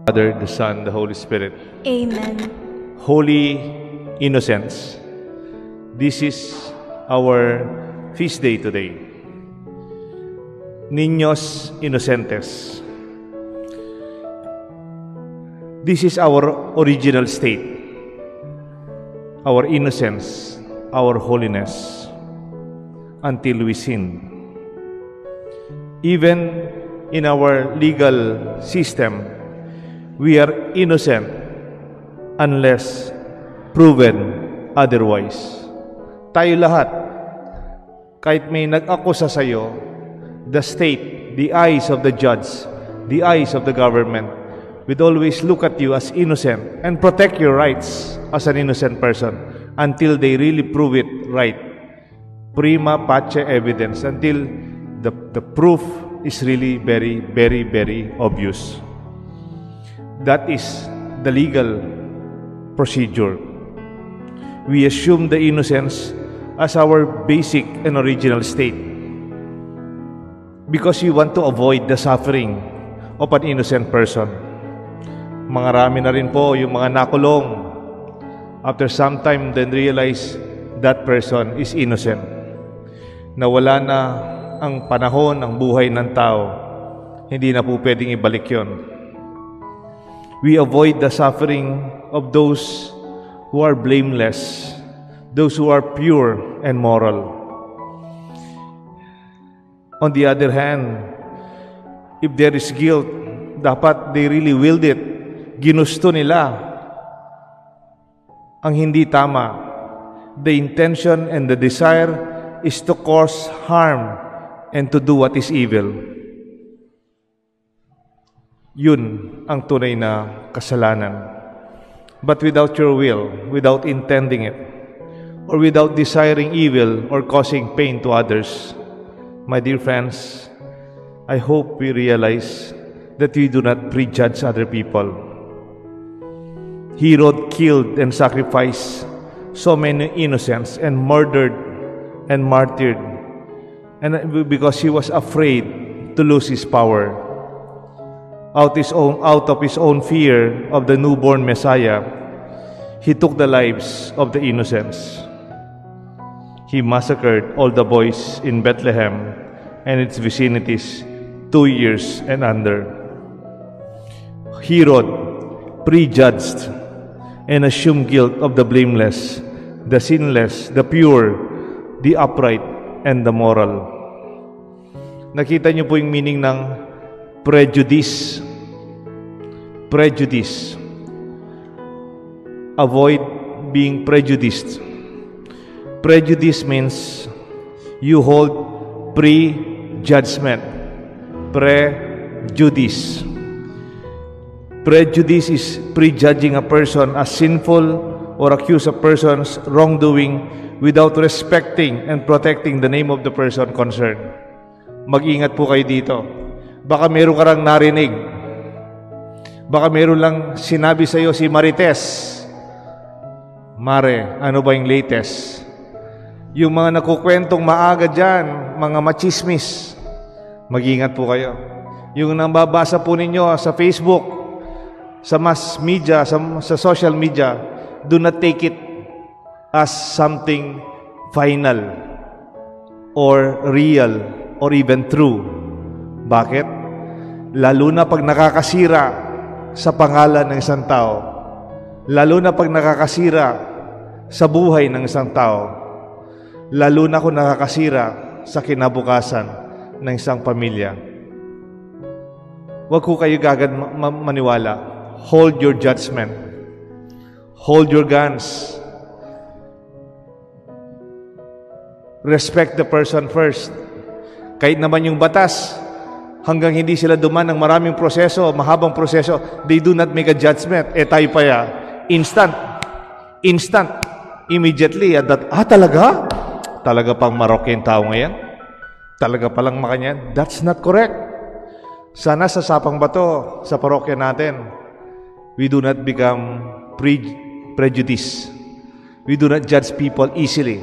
Father, the Son, the Holy Spirit. Amen. Holy Innocents, this is our feast day today. Niños Inocentes. This is our original state, our innocence, our holiness, until we sin. Even in our legal system, we are innocent unless proven otherwise. Tayo lahat, kahit may nag-akusa sa'yo, the state, the eyes of the judge, the eyes of the government, would always look at you as innocent and protect your rights as an innocent person until they really prove it right. Prima facie evidence, until the proof is really very, very, very obvious. That is the legal procedure. We assume the innocence as our basic and original state because we want to avoid the suffering of an innocent person. Marami na rin po yung mga nakulong after some time then realize that person is innocent. Nawala na ang panahon, ang buhay ng tao. Hindi na po pwedeng ibalik yon. We avoid the suffering of those who are blameless, those who are pure and moral. On the other hand, if there is guilt, dapat they really willed it. Ginusto nila ang hindi tama. The intention and the desire is to cause harm and to do what is evil. Yun ang tunay na kasalanan. But without your will, without intending it, or without desiring evil or causing pain to others, my dear friends, I hope we realize that we do not prejudge other people. Herod killed and sacrificed so many innocents and murdered and martyred, and because he was afraid to lose his power. Out of his own fear of the newborn Messiah, he took the lives of the innocents. He massacred all the boys in Bethlehem and its vicinities, 2 years and under. Herod prejudged and assumed guilt of the blameless, the sinless, the pure, the upright, and the moral. Nakita niyo po yung meaning ng prejudice. Prejudice. Avoid being prejudiced. Prejudice means you hold pre-judgment. Prejudice. Prejudice is prejudging a person as sinful or accuse a person's wrongdoing without respecting and protecting the name of the person concerned. Mag-ingat po kayo dito. Baka meron ka lang narinig. Baka meron lang sinabi sa iyo si Marites. Mare, ano ba yung latest? Yung mga nakukwentong maaga dyan, mga machismis, mag-ingat po kayo. Yung nababasa po ninyo sa Facebook, sa mass media, sa social media, do not take it as something final or real or even true. Bakit? Lalo na pag nakakasira sa pangalan ng isang tao. Lalo na pag nakakasira sa buhay ng isang tao. Lalo na kung nakakasira sa kinabukasan ng isang pamilya. Huwag ko kayo agad maniwala. Hold your judgment. Hold your guns. Respect the person first. Kahit naman yung batas, hanggang hindi sila duman ng maraming proseso, mahabang proseso, they do not make a judgment. Tayo pa ya, instant, immediately, talaga? Talaga pang Marok yung tao ngayon? Talaga palang makanyan? That's not correct. Sana sa sapang bato, sa parokya natin, we do not become prejudiced. We do not judge people easily.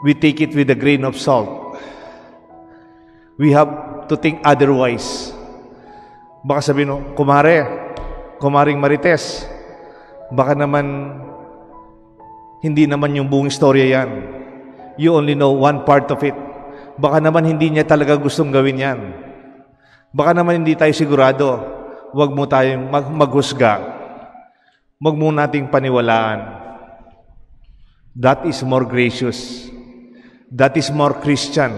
We take it with a grain of salt. We have to think otherwise. Baka sabihin mo, kumaring Marites, baka naman hindi naman yung buong istorya yan. You only know one part of it. Baka naman hindi niya talaga gustong gawin yan. Baka naman hindi tayo sigurado. Huwag mo tayong maghusga. Huwag mo nating paniwalaan. That is more gracious. That is more Christian.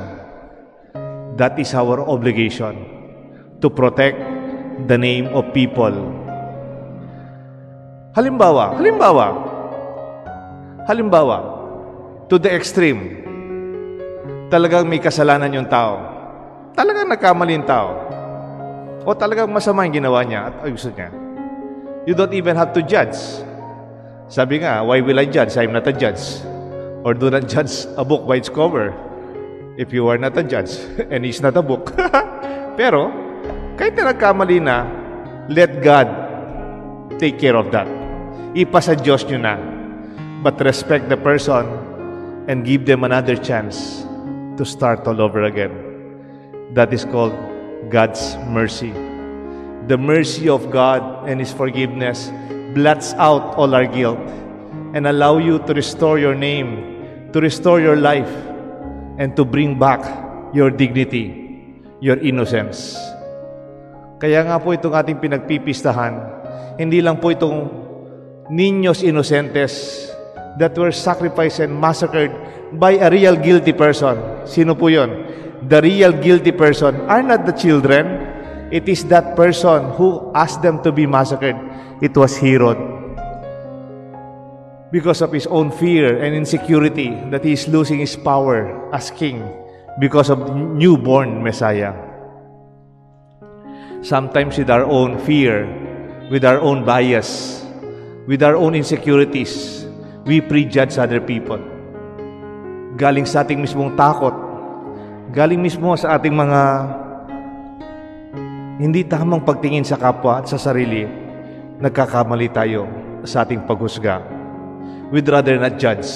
That is our obligation to protect the name of people. Halimbawa, to the extreme, talagang may kasalanan yung tao. Talagang nagkamali yung tao. O talagang masama yung ginawa niya at gusto niya. You don't even have to judge. Sabi nga, why will I judge? I'm not a judge. Or do not judge a book by its cover. If you are not a judge, and it's not a book. Pero, kahit na nagkamali na, let God take care of that. Ipasa Diyos nyo na. But respect the person and give them another chance to start all over again. That is called God's mercy. The mercy of God and His forgiveness blots out all our guilt and allow you to restore your name, to restore your life, and to bring back your dignity, your innocence. Kaya nga po itong ating pinagpipistahan, hindi lang po itong niños inocentes that were sacrificed and massacred by a real guilty person. Sino po yun? The real guilty person are not the children. It is that person who asked them to be massacred. It was Herod. Because of his own fear and insecurity that he is losing his power as king because of the newborn Messiah. Sometimes with our own fear, with our own bias, with our own insecurities, we prejudge other people. Galing sa ating mismong takot, galing mismo sa ating mga hindi tamang pagtingin sa kapwa at sa sarili, nagkakamali tayo sa ating paghusga. We'd rather not judge.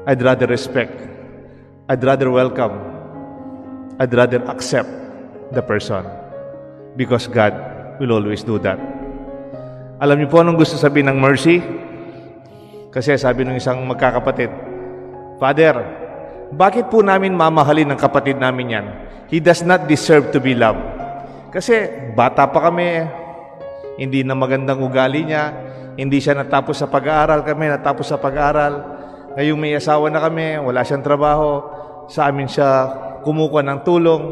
I'd rather respect. I'd rather welcome. I'd rather accept the person. Because God will always do that. Alam niyo po anong gusto sabihin ng mercy? Kasi sabi ng isang magkakapatid, Father, bakit po namin mamahalin ng kapatid namin yan? He does not deserve to be loved. Kasi bata pa kami, hindi na magandang ugali niya, hindi siya natapos sa pag-aaral, kami natapos sa pag-aaral. Ngayong may asawa na kami, wala siyang trabaho, sa amin siya kumukuha ng tulong.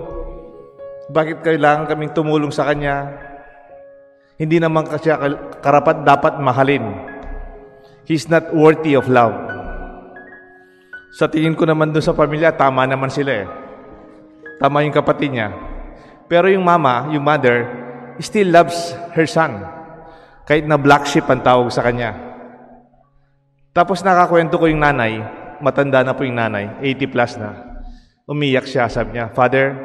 Bakit kailangan kaming tumulong sa kanya? Hindi naman kasi karapat dapat mahalin. He's not worthy of love. Sa tingin ko naman doon sa pamilya, tama naman sila eh. Tama yung kapatid niya. Pero yung mama, yung mother, still loves her son. Kahit na black sheep ang tawag sa kanya. Tapos nakakwento ko yung nanay, matanda na po yung nanay, 80 plus na. Umiyak siya, sabi niya, Father,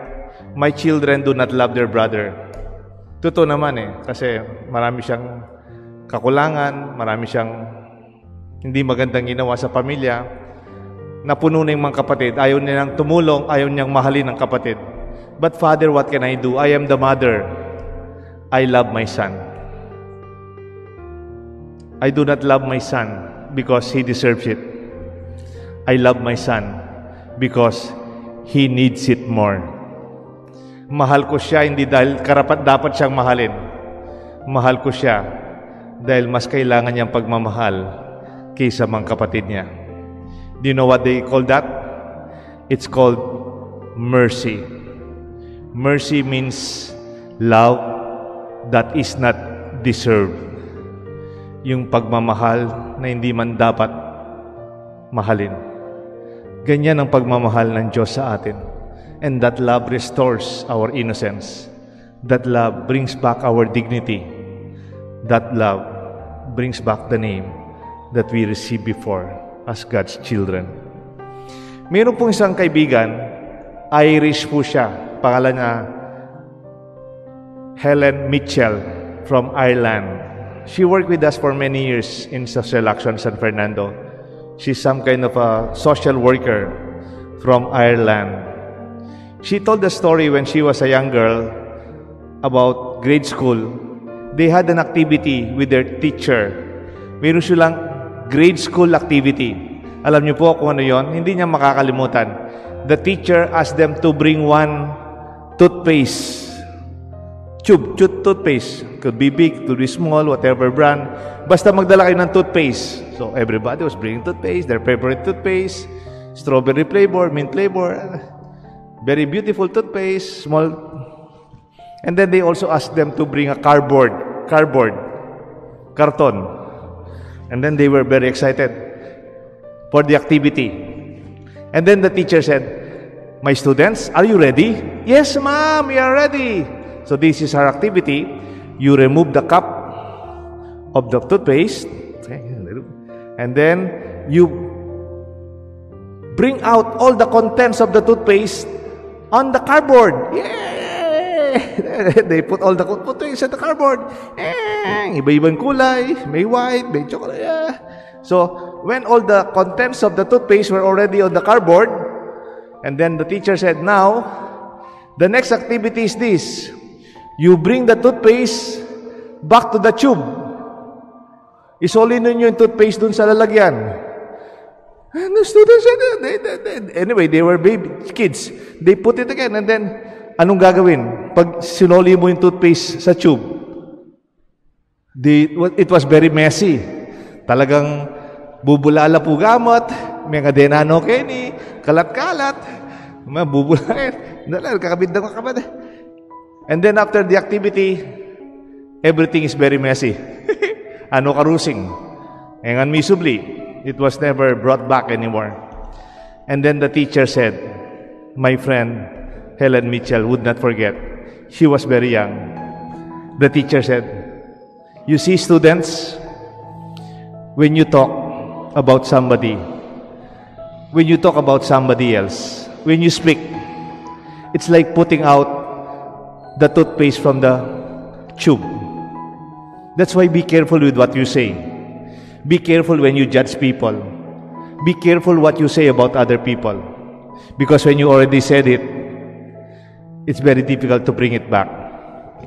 my children do not love their brother. Totoo naman eh, kasi marami siyang kakulangan, marami siyang hindi magandang ginawa sa pamilya. Napuno na yung mga kapatid, ayaw nilang tumulong, ayaw niyang mahalin ang kapatid. But Father, what can I do? I am the mother. I love my son. I do not love my son because he deserves it. I love my son because he needs it more. Mahal ko siya hindi dahil karapat dapat siyang mahalin. Mahal ko siya dahil mas kailangan niyang pagmamahal kaysa mga kapatid niya. Do you know what they call that? It's called mercy. Mercy means love that is not deserved. Yung pagmamahal na hindi man dapat mahalin. Ganyan ang pagmamahal ng Diyos sa atin. And that love restores our innocence. That love brings back our dignity. That love brings back the name that we received before as God's children. Mayroon pong isang kaibigan, Irish po siya. Pangalan niya Helen Mitchell from Ireland. She worked with us for many years in Social Action San Fernando. She's some kind of a social worker from Ireland. She told the story when she was a young girl about grade school, they had an activity with their teacher. Meron silang grade school activity. Alam niyo po kung ano yon? Hindi niya makakalimutan. The teacher asked them to bring one toothpaste. Toothpaste. Could be big, could be small, whatever brand. Basta magdala kayo ng toothpaste. So everybody was bringing toothpaste, their favorite toothpaste, strawberry flavor, mint flavor, very beautiful toothpaste, small. And then they also asked them to bring a carton. And then they were very excited for the activity. And then the teacher said, "My students, are you ready?" "Yes, ma'am, we are ready." So this is our activity. You remove the cup of the toothpaste, and then you bring out all the contents of the toothpaste on the cardboard. Yay! They put all the toothpaste on the cardboard. Iba-ibang kulay, may white, may chocolate. Yeah. So when all the contents of the toothpaste were already on the cardboard, and then the teacher said, "Now, the next activity is this. You bring the toothpaste back to the tube. Isolin ninyo yung toothpaste dun sa lalagyan." And the students said, anyway, they were baby kids. They put it again, and then, anong gagawin? Pag sinoli mo yung toothpaste sa tube, it was very messy. Talagang bubulala po gamot, mga denano keni, kalat-kalat, bubulain, kakabit na kakabit. And then after the activity, everything is very messy. Ano karusing. And unmissably, it was never brought back anymore. And then the teacher said, my friend Helen Mitchell would not forget. She was very young. The teacher said, "You see, students, when you talk about somebody, when you talk about somebody else, when you speak, it's like putting out the toothpaste from the tube. That's why be careful with what you say. Be careful when you judge people. Be careful what you say about other people. Because when you already said it, it's very difficult to bring it back.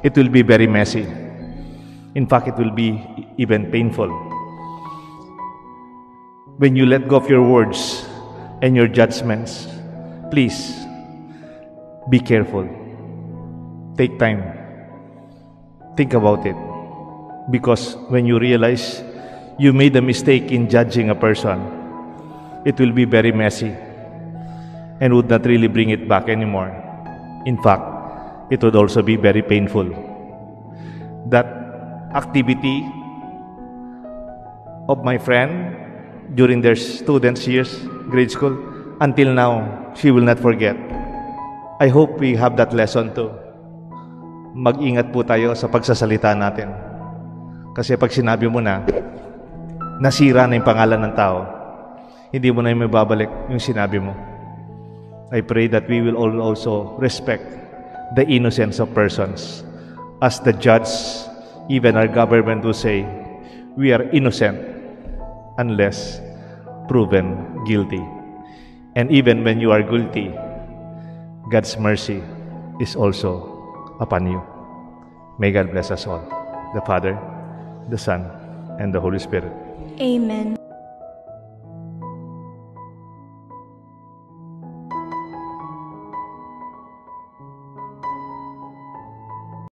It will be very messy. In fact, it will be even painful. When you let go of your words and your judgments, please be careful. Take time. Think about it. Because when you realize you made a mistake in judging a person, it will be very messy and would not really bring it back anymore. In fact, it would also be very painful. That activity of my friend during their students' years, grade school, until now, she will not forget. I hope we have that lesson too. Mag-ingat po tayo sa pagsasalita natin. Kasi pag sinabi mo na, nasira na yung pangalan ng tao, hindi mo na yung mababalik yung sinabi mo. I pray that we will all also respect the innocence of persons. As the judge, even our government will say, we are innocent unless proven guilty. And even when you are guilty, God's mercy is also upon you. May God bless us all. The Father, the Son, and the Holy Spirit. Amen.